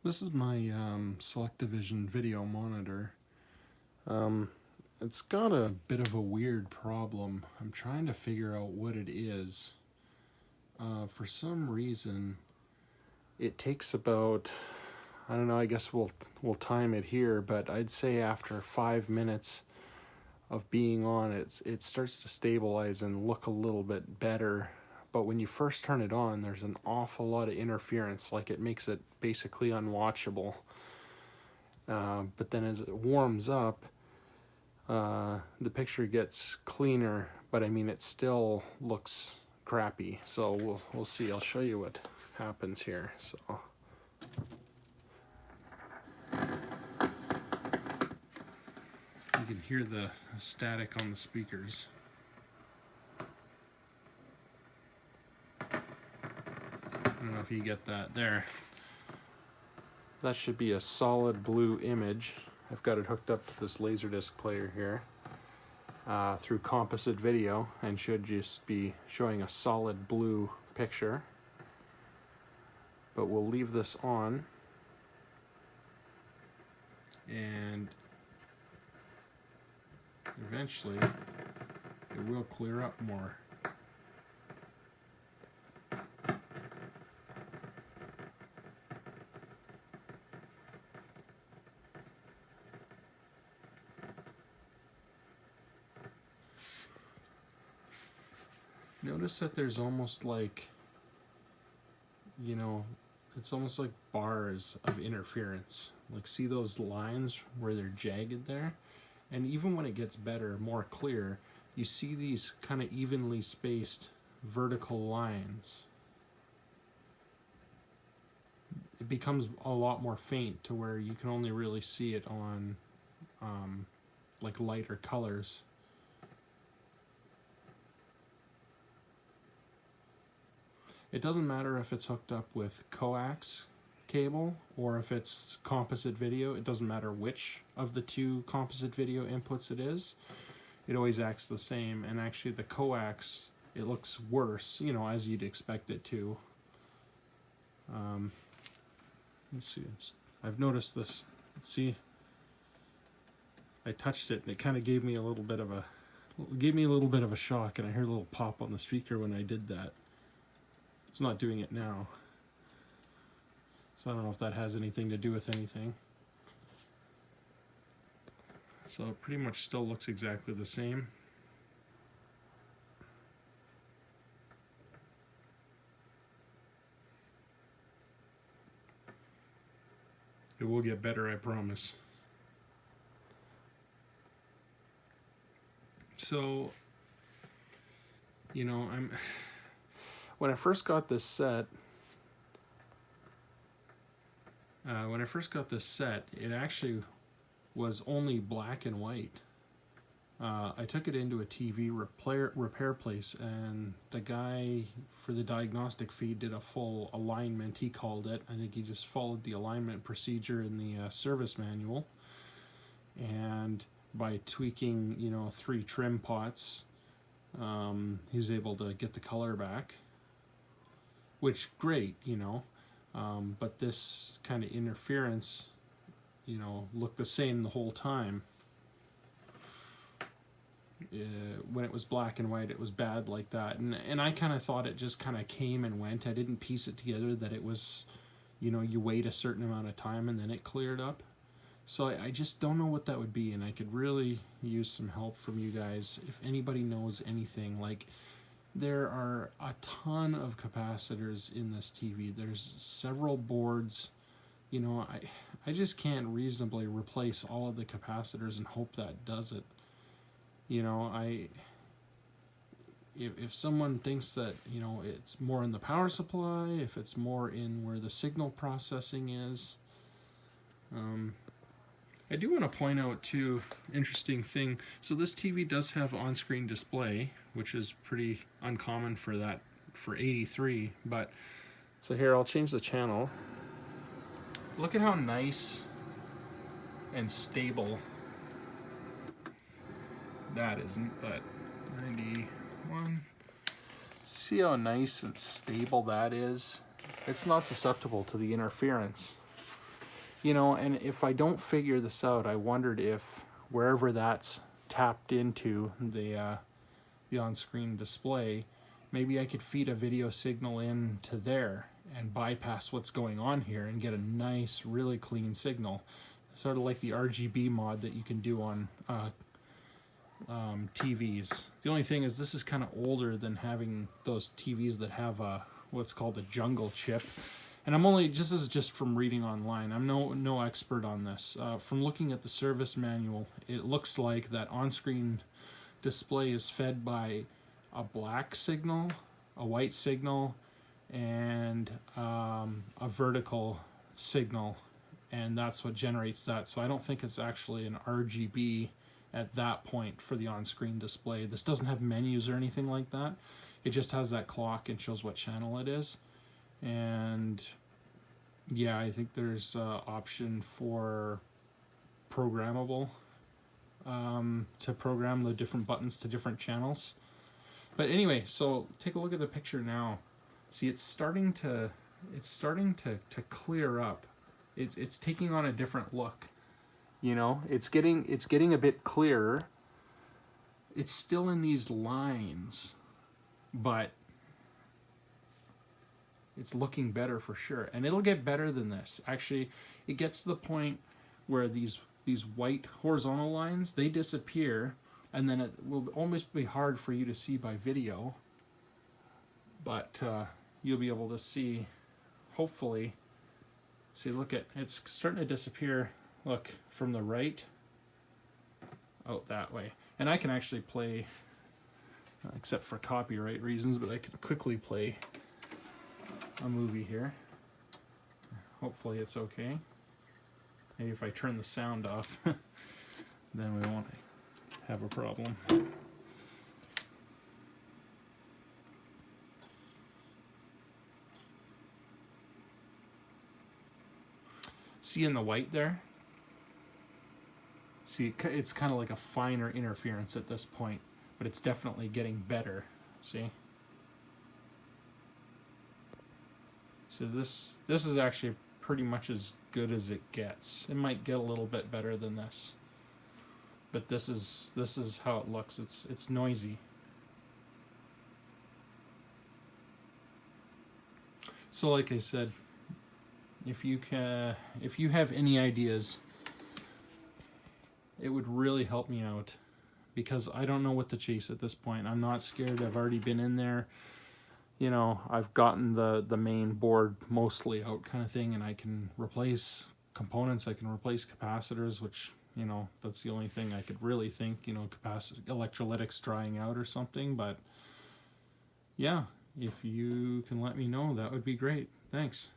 This is my Selectavision video monitor. It's got a bit of a weird problem. I'm trying to figure out what it is. For some reason, it takes about, I don't know, I guess we'll time it here, but I'd say after 5 minutes of being on, it starts to stabilize and look a little bit better. But when you first turn it on, there's an awful lot of interference, like it makes it basically unwatchable. But then as it warms up, the picture gets cleaner, but I mean it still looks crappy. So we'll see. I'll show you what happens here. So you can hear the static on the speakers. I don't know if you get that there. That should be a solid blue image. I've got it hooked up to this Laserdisc player here through composite video, and should just be showing a solid blue picture. But we'll leave this on, and eventually it will clear up more. Notice that there's almost like, you know, it's almost like bars of interference. Like, see those lines where they're jagged there? And even when it gets better, more clear, you see these kind of evenly spaced vertical lines. It becomes a lot more faint to where you can only really see it on like lighter colors. It doesn't matter if it's hooked up with coax cable or if it's composite video. It doesn't matter which of the two composite video inputs it is. It always acts the same. And actually the coax, it looks worse, you know, as you'd expect it to. Let's see. I've noticed this. Let's see. I touched it and it kind of gave me a little bit of a shock, and I heard a little pop on the speaker when I did that. It's not doing it now. So I don't know if that has anything to do with anything. So it pretty much still looks exactly the same. It will get better, I promise. So, you know, when I first got this set, it actually was only black and white. I took it into a TV repair place, and the guy for the diagnostic feed did a full alignment, he called it. I think he just followed the alignment procedure in the service manual. And by tweaking, you know, 3 trim pots, he was able to get the color back. Which, great, you know, but this kind of interference, you know, looked the same the whole time. When it was black and white, it was bad like that, and I kind of thought it just kind of came and went. I didn't piece it together that it was, you know, you wait a certain amount of time and then it cleared up. So I just don't know what that would be, and I could really use some help from you guys if anybody knows anything. Like, there are a ton of capacitors in this TV. There's several boards. You know, I just can't reasonably replace all of the capacitors and hope that does it. You know, if someone thinks that, you know, it's more in the power supply, if it's more in where the signal processing is. I do want to point out too, interesting thing. So this TV does have on-screen display, which is pretty uncommon for 83. But so here, I'll change the channel. Look at how nice and stable that is. But 91. See how nice and stable that is? It's not susceptible to the interference. You know, and if I don't figure this out, I wondered if wherever that's tapped into the on-screen display, maybe I could feed a video signal into there and bypass what's going on here and get a nice, really clean signal. Sort of like the RGB mod that you can do on TVs. The only thing is this is kind of older than having those TVs that have what's called a jungle chip. And I'm only, this is just from reading online. I'm no expert on this. From looking at the service manual, it looks like that on-screen display is fed by a black signal, a white signal, and a vertical signal, and that's what generates that. So I don't think it's actually an RGB at that point for the on-screen display. This doesn't have menus or anything like that. It just has that clock and shows what channel it is. And yeah, I think there's an option for programmable to program the different buttons to different channels. But anyway, so take a look at the picture now. See, it's starting to clear up. It's taking on a different look. You know, it's getting a bit clearer. It's still in these lines, but it's looking better for sure. And it'll get better than this. Actually, it gets to the point where these white horizontal lines, they disappear, and then it will almost be hard for you to see by video. But you'll be able to see, hopefully. See, look at, it's starting to disappear. Look, from the right out that way. And I can actually play, except for copyright reasons, but I can quickly play a movie here. Hopefully it's okay. Maybe if I turn the sound off, then we won't have a problem. See in the white there? See, it's kind of like a finer interference at this point, but it's definitely getting better. See? So this is actually pretty much as good as it gets. It might get a little bit better than this, but this is how it looks. It's noisy. So like I said, if you have any ideas, it would really help me out, because I don't know what to chase at this point. I'm not scared. I've already been in there. You know, I've gotten the main board mostly out kind of thing, and I can replace components. I can replace capacitors, which, you know, that's the only thing I could really think, you know, electrolytics drying out or something. But yeah, if you can let me know, that would be great. Thanks.